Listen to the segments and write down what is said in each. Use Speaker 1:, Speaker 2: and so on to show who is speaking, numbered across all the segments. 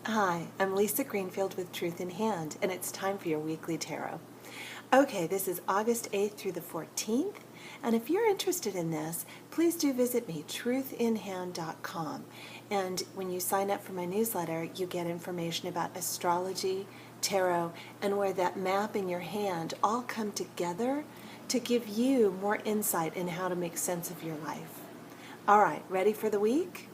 Speaker 1: Hi, I'm Lisa Greenfield with Truthinhand, and it's time for your weekly tarot. Okay, this is August 8th through the 14th, and if you're interested in this, please do visit me, truthinhand.com. And when you sign up for my newsletter, you get information about astrology, tarot, and where that map in your hand all come together to give you more insight in how to make sense of your life. All right, ready for the week?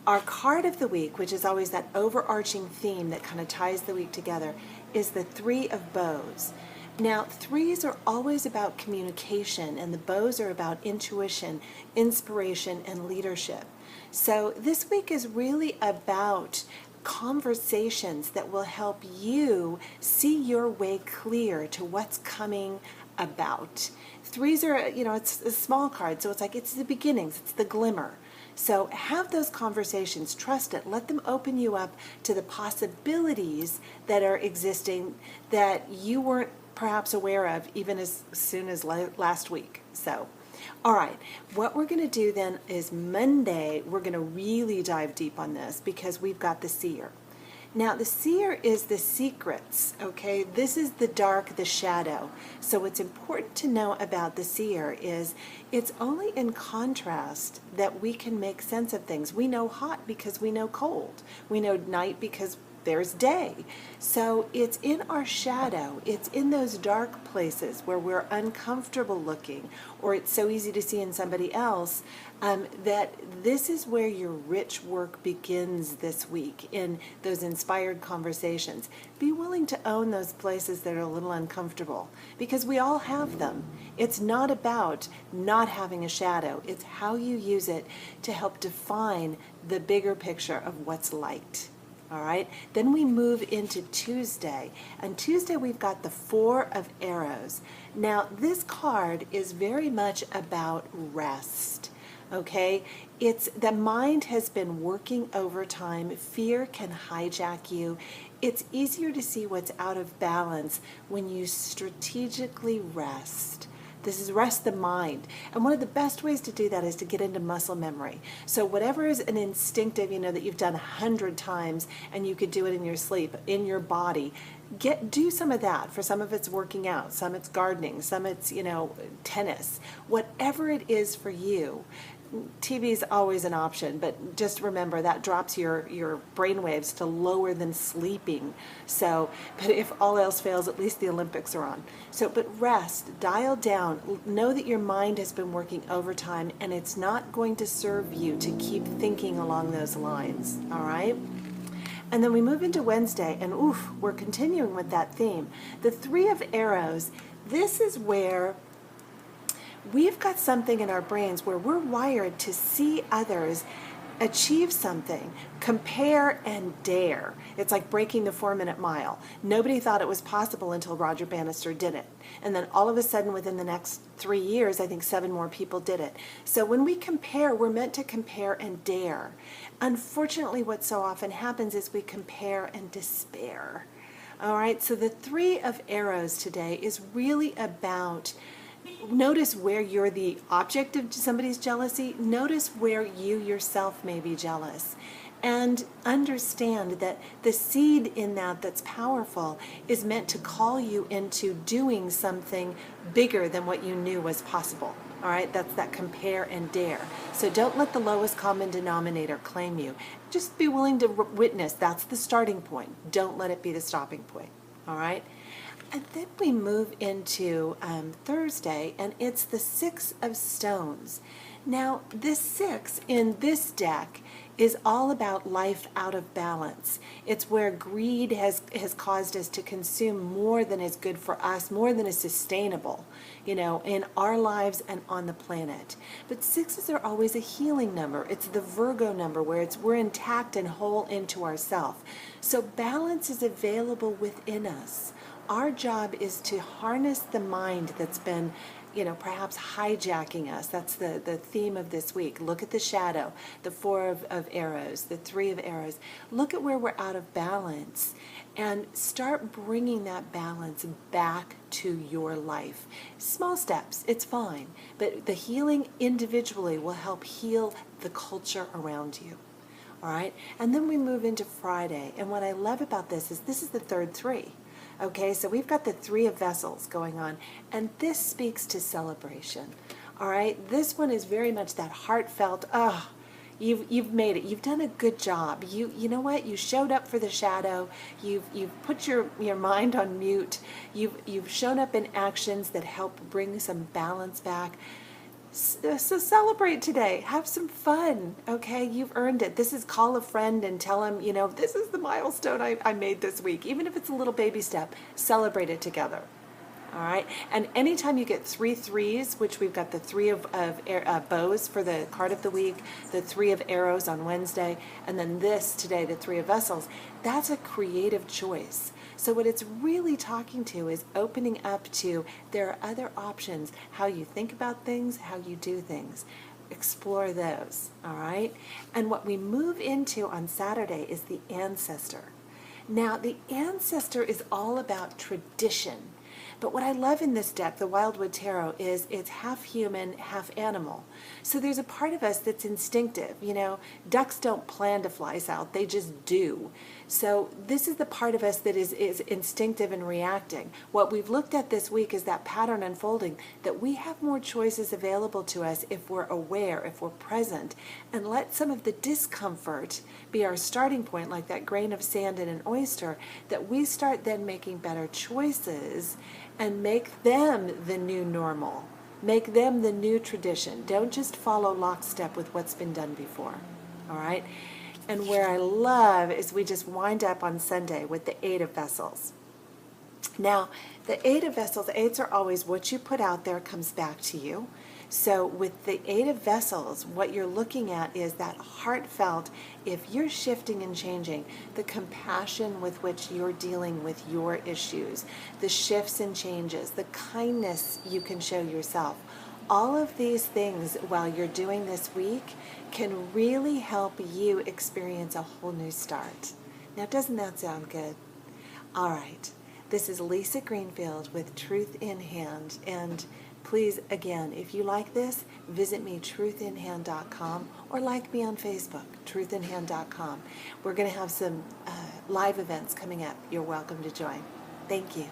Speaker 1: Our card of the week, which is always that overarching theme that kind of ties the week together, is the Three of Bows. Now, threes are always about communication, and the bows are about intuition, inspiration, and leadership. So this week is really about conversations that will help you see your way clear to what's coming about. Threes are, it's a small card, so it's the beginnings, it's the glimmer. So have those conversations, trust it, let them open you up to the possibilities that are existing that you weren't perhaps aware of even as soon as last week. So, all right, what we're going to do then is Monday, we're going to really dive deep on this because we've got the seer. Now, the seer is the secrets, okay? This is the dark, the shadow. So what's important to know about the seer is it's only in contrast that we can make sense of things. We know hot because we know cold. We know night because there's day. So it's in our shadow. It's in those dark places where we're uncomfortable looking, or it's so easy to see in somebody else, that this is where your rich work begins this week, in those inspired conversations. Be willing to own those places that are a little uncomfortable, because we all have them. It's not about not having a shadow. It's how you use it to help define the bigger picture of what's light. All right, then we move into Tuesday, and Tuesday we've got the Four of Arrows. Now, this card is very much about rest, okay? It's the mind has been working overtime. Fear can hijack you. It's easier to see what's out of balance when you strategically rest. This is rest the mind. And one of the best ways to do that is to get into muscle memory. So whatever is an instinctive, that you've done 100 times and you could do it in your sleep, in your body, do some of that. For some of it's working out, some it's gardening, some it's, tennis. Whatever it is for you. TV is always an option, but just remember that drops your brain waves to lower than sleeping. So, but if all else fails, at least the Olympics are on. So, but rest, dial down, know that your mind has been working overtime and it's not going to serve you to keep thinking along those lines, all right? And then we move into Wednesday, and we're continuing with that theme. The Three of Arrows, this is where we've got something in our brains where we're wired to see others achieve something, compare and dare. It's like breaking the 4-minute mile. Nobody thought it was possible until Roger Bannister did it. And then all of a sudden, within the next 3 years, I think 7 more people did it. So when we compare, we're meant to compare and dare. Unfortunately, what so often happens is we compare and despair. All right, so the Three of Arrows today is really about notice where you're the object of somebody's jealousy. Notice where you yourself may be jealous. And understand that the seed in that's powerful is meant to call you into doing something bigger than what you knew was possible. All right, that's that compare and dare. So don't let the lowest common denominator claim you. Just be willing to witness. That's the starting point. Don't let it be the stopping point. All right? And then we move into Thursday, and it's the Six of Stones. Now, this 6 in this deck is all about life out of balance. It's where greed has caused us to consume more than is good for us, more than is sustainable, in our lives and on the planet. But 6s are always a healing number. It's the Virgo number where we're intact and whole into ourselves. So balance is available within us. Our job is to harness the mind that's been, perhaps hijacking us. That's the theme of this week. Look at the shadow, the Four of Arrows, the Three of Arrows. Look at where we're out of balance and start bringing that balance back to your life. Small steps, it's fine, but the healing individually will help heal the culture around you. All right, and then we move into Friday, and what I love about this is the third three. Okay, so we've got the three of vessels going on, and this speaks to celebration. All right, this one is very much that heartfelt, you've made it. You've done a good job. You know what? You showed up for the shadow. You've put your mind on mute. You've shown up in actions that help bring some balance back. So celebrate today. Have some fun, okay? You've earned it. This is call a friend and tell them, this is the milestone I made this week. Even if it's a little baby step, celebrate it together. All right, and anytime you get 3 threes, which we've got the 3 of bows for the card of the week, the 3 of arrows on Wednesday, and then this today, the 3 of vessels, that's a creative choice. So what it's really talking to is opening up to there are other options, how you think about things, how you do things. Explore those, all right? And what we move into on Saturday is the ancestor. Now, the ancestor is all about tradition. But what I love in this deck, the Wildwood Tarot, is it's half human, half animal. So there's a part of us that's instinctive. Ducks don't plan to fly south, they just do. So this is the part of us that is instinctive and reacting. What we've looked at this week is that pattern unfolding, that we have more choices available to us if we're aware, if we're present, and let some of the discomfort be our starting point, like that grain of sand in an oyster, that we start then making better choices and make them the new normal. Make them the new tradition. Don't just follow lockstep with what's been done before. All right? And where I love is we just wind up on Sunday with the 8 of vessels. Now, the 8 of vessels, 8s are always what you put out there comes back to you. So with the 8 of vessels, what you're looking at is that heartfelt, if you're shifting and changing, the compassion with which you're dealing with your issues, the shifts and changes, the kindness you can show yourself. All of these things while you're doing this week can really help you experience a whole new start. Now, doesn't that sound good? All right. This is Lisa Greenfield with Truth in Hand, and please, again, if you like this, visit me, truthinhand.com, or like me on Facebook, truthinhand.com. We're going to have some live events coming up. You're welcome to join. Thank you.